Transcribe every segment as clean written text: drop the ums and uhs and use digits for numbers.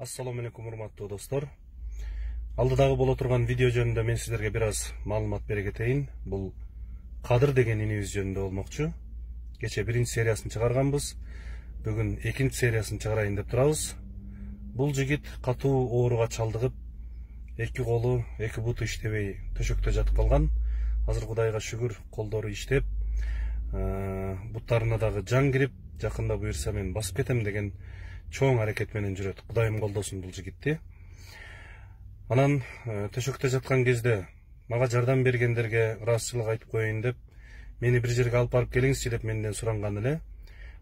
Assalamu alaikum урматтуу достор. Алдыдагы боло турган видео жөнүндө мен сиздерге бир аз маалымат бере кетейин. Бул Кадыр деген инибиз жөнүндө болмокчу. Кече биринчи сериясын чыгарганбыз. Бүгүн экинчи сериясын чыгарайын деп турабыз. Бул жигит катуу ооруга чалдыгып, эки колу, эки буту иштебей төшөктө жатып калган. Азыр Кудайга шүгүр, колдору иштеп, буттарына дагы жан кирип, жакында буюрса мен басып кетем деген чоң аракет менен жүрөт. Кудайым колдосун бул жигитти. Анан төшөктө жаткан кезде мага жардам бергендерге ыраазычылык айтып коеюн деп, мени бир жерге алып барып келиңизчи деп менден суранган эле.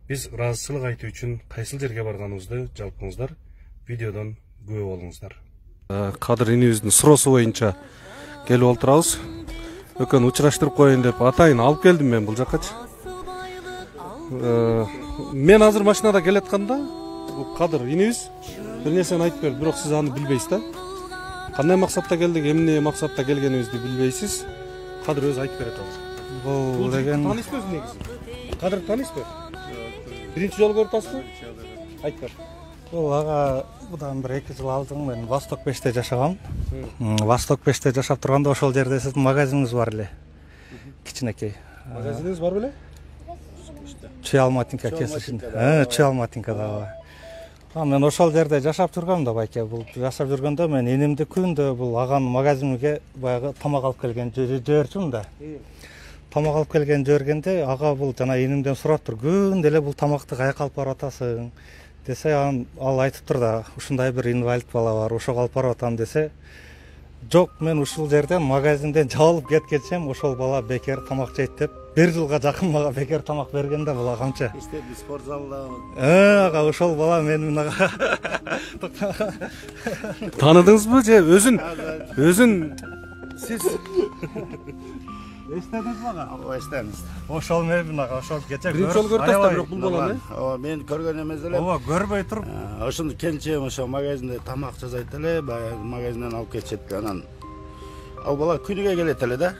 Биз ыраазычылык айтуу үчүн кайсыл жерге барганыбызды жалпыңыздар видеодон күбө болуңуздар. Кадыр инибиздин суроосу боюнча келип олтурабыз. Өкөн учураштырып коеюн деп атайын алып келдим мен бул жаккачы. Мен азыр машинада келатканда Кадыр инибиз бир нерсени айтып берди, бирок сиз аны билбейсиз да. Кандай максатта келдик, эмне максатта келгенибизди билбейсиз. Кадыр өзү айтып берет азыр. Бул деген Таанысызбы өзү негизи? Кадыр таанысызбы? Биринчи жолу көрүп атасызбы? Айтып бер. бул ага будан бир 2 жыл алдын мен Восток 5те жашагам. Восток 5те жашап турганда ошол жерде сиздин магазиниңиз бар эле. Кичинекей. Магазиниңиз бар беле? Чуалматинка кесишинде. Чуалматинкада. Мен ошол жерде жашап жүргөм да байке. Бул жашап жүргөндө мен энимди күндө бул аганын магазиниге баягы тамак алып келген жиберчүмүн да. Тамак алып келген жибергенде ага бул жана энимден сурап тур, күндө эле бул тамакты каяка алып барып атасың десе, ал айтып тур да, ушундай бир инвалид бала бар, ошого алып барып атам десе, жок, мен ушул жерден магазинден жабылып кеткенчем ошол бала бекер тамак жейт деп 1 жылга жакын мага бекер тамак берген да, бул агамча. İşte spor zalda. Ага, ошол бала менин ага. Тааныдыңызбы же өзүн сиз Эстедиңизби ага? O istemiz. Ошол менин ага, ошол кече биринчи жолу көрүп атасыздар, бирок бул баланы. O men көргөн эмес эле. Ооба, көрбөй туруп, Ошондо келчем ошо магазинде тамак жасайт эле, баягы магазинден алып кетет. Анан ал бала күнүгө келет эле да.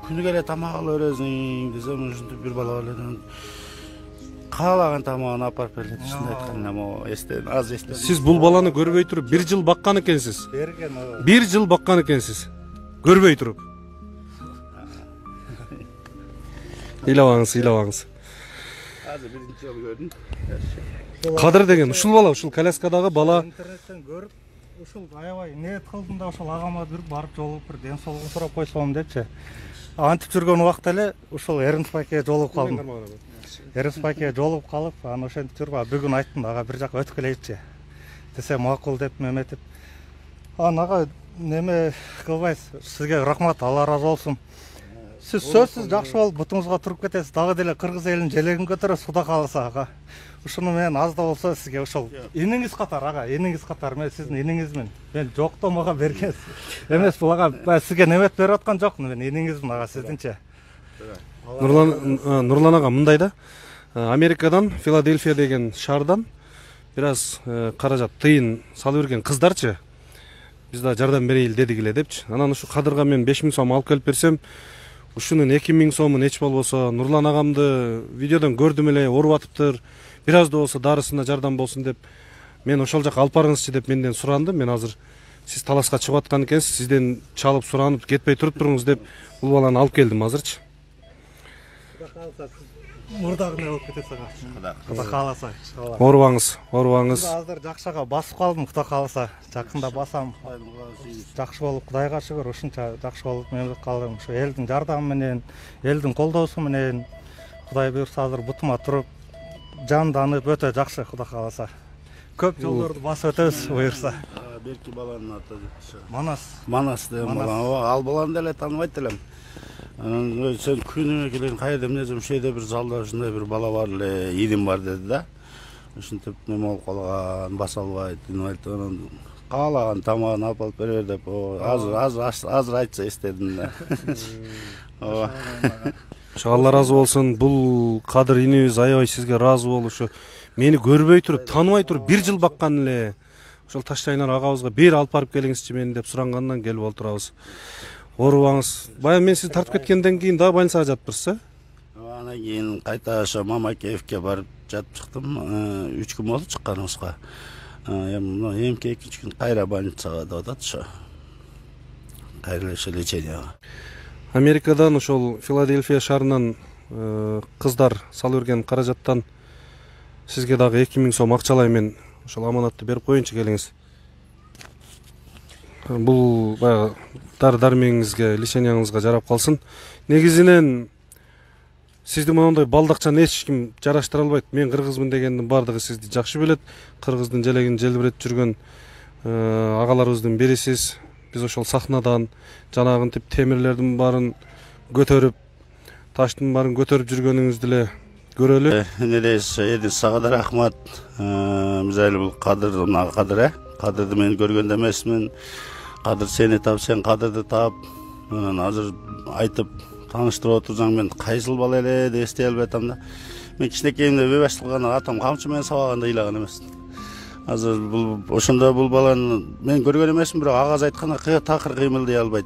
Күнүгө эле тамак алып бересиң десем, ушинтип бир бала бар эле. Каалаган тамагын алып барып берет. Ушундай айткан эме эстедим, аз эстедим. Сиз бул баланы көрбөй туруп 1 жыл баккан экенсиз. берген. 1 жыл баккан экенсиз. Көрбөй туруп. Ыйлабаңыз. Азыр биринчи жолу көрдүм. Кадыр деген ушул бала, ушул коляскадагы бала. Интернеттен көрүп, ушул аябай ниет кылдым да, ошол агама бир барып жолугуп бир ден соолугун сурап койсом депчи. Антип жүргөн убакта эле ушул Эренспайке жолугуп калдым. Эренспайке жолугуп калып, аны ошентип жүрүп, бүгүн айттым, ага бир жака өтүп келейинчи десе, макул деп меметип. Ага неме кылбайсыз, сизге рахмат, Алла ыраазы болсун. Сиз сөзсүз жакшы болуп бутуңузга туруп кетесиз, дагы деле кыргыз элинин желегин көтөрөсүз, Кудай кааласа ага. Ушуну мен аз да болсо сизге ошол иниңиз катар ага, иниңиз катар, мен сиздин иниңизмин. Мен жоктон мага бергенсиз. Эмес, бул ага сизге немет берип аткан жокмун, мен иниңизмин ага сиздинче. Нурлан ага мындай да. Америкадан, Филадельфия деген шаардан бир аз каражат тыйын салып берген кыздарчы. Биз да жардам берейли дедик эле депчи. Анан ушу Кадырга мен 5000 сом алып келип берсем, ушунун 2000 сомун эч болбосо Нурлан агамды видеодон көрдүм эле, ооруп атыптыр. Бир аз да болсо дарысына жардам болсун деп мен ошол жака алып барыңызчы деп менден суранды. Мен азыр сиз таласка чыгып аткан экенсиз, сизден чалып суранып кетпей туруп туруңуз деп бул баланы алып келдим азырчы. Мурдагыны алып кетесиз ага. Кудай кааласа. Оорубаңыз. Азыр жакшага басып калдым, Кудай кааласа. Жакында басам. Жакшы болуп, Кудайга шүгүр, ушунча жакшы болуп мемлекет калдым. Ушу элдин жардамы менен, элдин колдоосу менен Кудай буйрса азыр бутума туруп, жанданып өтө жакшы, Кудай кааласа. Көп жолдорду басып өтөбүз буйрса. Берки баланын аты Манас деген бала. Ал баланы деле тааныбайт элем. Анан сен күнүгө келген кайда эмне жумшейде бир залда ушундай бир бала бар эле, идим бар деди да. Ушинтип неме болуп калган, баса албайт, инвалид. Анан каалаган тамагын алып бере бер деп, азыр айтса эстедим да. Ооба. Алла ыраазы болсун. Бул Кадыр инибиз аябай сизге ыраазы болуп, ушу мени көрбөй туруп, тааныбай туруп 1 жыл баккан эле. Ошол Таштайнар агабызга бери алып барып келиңизчи мени деп сурангандан келип олтурабыз. Оорубаңыз. Баягы мен сизди тартып кеткенден кийин дагы больницага жатыптырсыз, Анан кийин кайта ошо Мамакеевке барып жатып чыктым. 3 күн болду чыкканыбызга. Эми эмки 2 күн кайра больницага деп атат ошо. Кайра ошо леченияга. Америкадан ошол Филадельфия шаарынан кыздар салып берген каражаттан сизге дагы 2000 сом акчалай мен ошол аманатты берип коеюнчу келиңиз. Бул баягы дары-дармегиңизге, леченияңызга жарап калсын. Негизинен сизди мондай балдакчаны эч ким жараштыра албайт. Мен кыргызмын дегендин бардыгы сизди жакшы билет. Кыргыздын желегин желбиретип жүргөн агаларыбыздын бирисиз. Биз ошол сахнадан жанагынтип темирлердин баарын көтөрүп, таштын баарын көтөрүп жүргөнүңүздү эле көрөлү. Недейс, сага да рахмат. Биз эле бул Кадырды мен көргөн эмесмин. Кадыр сени тап, сен Кадырды тап. Азыр айтып тааныштырып отурсаң мен кайсыл бала эле деп эстей албай атам да. Мен кичинекейимде бебашталганда атам камчы менен сабаганда ыйлаган эмесмин. Азыр бул ошондо бул баланы мен көргөн эмесмин, бирок агаз айтканда такыр кыймылдай албайт.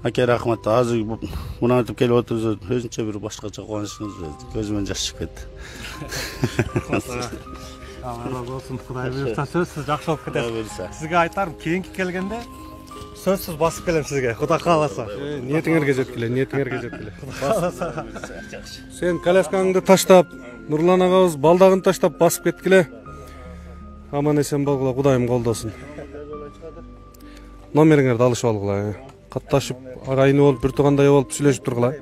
Аке рахмат. Азыр муну айтып келип отурсу өзүнчө бир башкача кубанычыңыз, көзүмөн жаш чыгып кетти. Allah razı olsun. Kuday buyursa sözsüz жақсы болып кетеді. Сізге айтарым, кейінгі келгенде сөзсіз басып келем сізге. Құда қаласа. Ниетиңерге жеткиле, ниетиңерге жеткиле. Сен коляскаңды таштап, Нурлан агабыз балдагын таштап басып кеткиле. Аман эсен болгула, Кудайым колдосун. Номериңерди алышып алгыла. Катташып, агайыны болуп, бир туугандай болуп сүйлөшүп тургула.